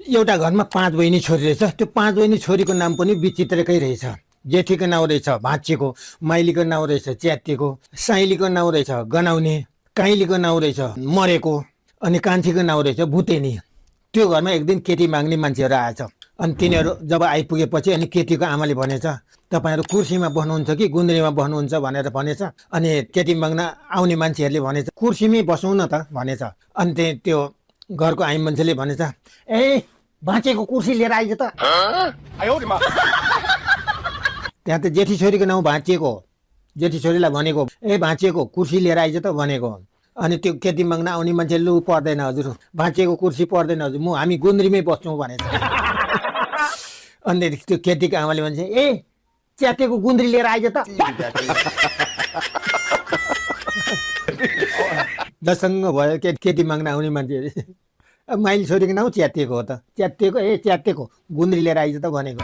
एउटा घरमा 5 बहिनी छोरी रहेछ। त्यो 5 बहिनी छोरीको नाम पनि विचित्रकै रहेछ। जेठीको नाउँ रहेछ भाँचेको, माइलीको नाउँ रहेछ च्यातिएको, साइलीको नाउँ रहेछ गनाउने, काइलीको नाउँ रहेछ मरेको, अनि कान्छीको नाउँ रहेछ भुतेनी। त्यो घरमा एक दिन केटी माग्ने मान्छेहरू आएछ। अनि तिनीहरू जब आइपुगेपछि अनि केटीको आमाले भनेछ, तपाईँहरू कुर्सीमा बस्नुहुन्छ कि गुन्द्रीमा बस्नुहुन्छ भनेर भनेछ। अनि केटी माग्न आउने मान्छेहरूले भनेछ कुर्सीमै बसौँ न त भनेछ। अनि त्यो घरको आइ मान्छेले भनेछ, ए बाँचेको कुर्सी लिएर आइज त। त्यहाँ त जेठी छोरीको नाउँ भाँचिएको, जेठी छोरीलाई भनेको ए भाँचिएको कुर्सी लिएर आइज त भनेको। अनि त्यो केटी माग्न आउने मान्छे लु पर्दैन हजुर, भाँचिएको कुर्सी पर्दैन हजुर, हामी गुन्द्रीमै बस्छौँ भनेछ। अनि त्यो केटीको आमाले भन्छ ए च्यातेको गुन्द्री लिएर आइज त। दसङ्ग भयो केटी माग्न आउने मान्छे। माइली छोरीको नाउँ च्यातिएको हो त, च्यातिएको ए च्यातिएको गुन्द्री लिएर आइज त भनेको।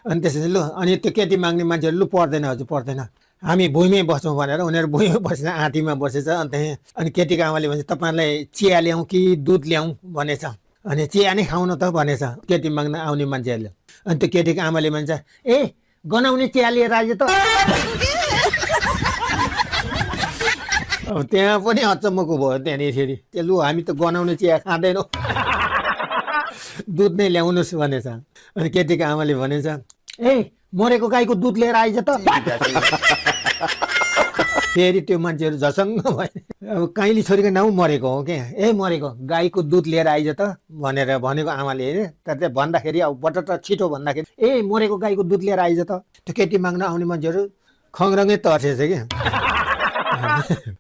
अनि त्यसपछि लु अनि त्यो केटी माग्ने मान्छेहरू लु पर्दैन हजुर पर्दैन, हामी भुइँमै बस्छौँ भनेर उनीहरू भुइँमै बसेर आँटीमा बसेछ। अनि केटीको आमाले भन्छ तपाईँलाई चिया ल्याउँ कि दुध ल्याउँ भनेछ। अनि चिया नै खाउन त भनेछ केटी माग्न आउने मान्छेहरूले। अनि त्यो केटीको आमाले भन्छ ए गनाउने चिया लिएर आइज त। अब त्यहाँ पनि अचम्मको भयो त्यहाँनिर फेरि, लु हामी त गनाउने चिया खाँदैनौँ, दुध नै ल्याउनुहोस् भनेछ। अनि केटीको आमाले भनेछ ए मरेको गाईको दुध लिएर आइज त। फेरि त्यो मान्छेहरू झसङ्ग भयो। अब काइली छोरीको नाउँ मरेको हो क्या, ए मरेको गाईको दुध लिएर आइज त भनेर भनेको आमाले। हेरे तर भन्दाखेरि अब बटट छिटो भन्दाखेरि ए मरेको गाईको दुध लिएर आइज त। त्यो केटी माग्न आउने मान्छेहरू खङ्ग्रङै तर्सेछ क्या।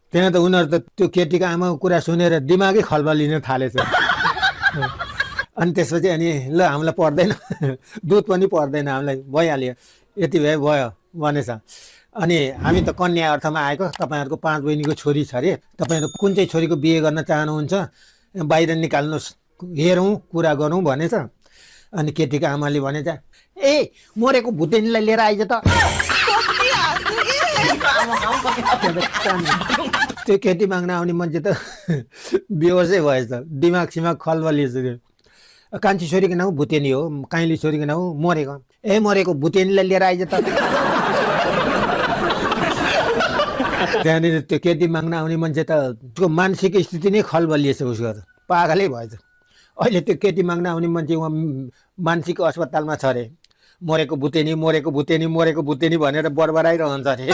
त्यहाँ त उनीहरू त त्यो केटीको आमाको कुरा सुनेर दिमागै खलबलिन थालेछ। अनि त्यसपछि अनि ल हामीलाई पर्दैन दुध पनि पर्दैन हामीलाई भइहाल्यो, यति भए भयो भनेछ। अनि हामी त कन्या अर्थमा आएको, तपाईँहरूको 5 बहिनीको छोरी छ अरे, तपाईँहरू कुन चाहिँ छोरीको बिहे गर्न चाहनुहुन्छ बाहिर निकाल्नुहोस्, हेरौँ कुरा गरौँ भनेछ। अनि केटीको आमाले भनेछ ए मरेको भुतेनीलाई लिएर आइज त। त्यो केटी माग्न आउने मान्छे त बेहोसै भएछ, दिमाग सिमाग खलबलिसक्यो। कान्छी छोरीको नाउँ भुतेनी हो, काइली छोरीको नाउँ मरेको, ए मरेको भुतेनीलाई लिएर आइज त। त्यहाँनिर त्यो केटी माग्न आउने मान्छे त उसको मानसिक स्थिति नै खलबलिएछ, उसको त पागलै भएछ। अहिले त्यो केटी माग्न आउने मान्छे उहाँ मानसिक अस्पतालमा छ अरे, मरेको भुतेनी मरेको भुतेनी मरेको भुतेनी भनेर बरबराइरहन्छ अरे।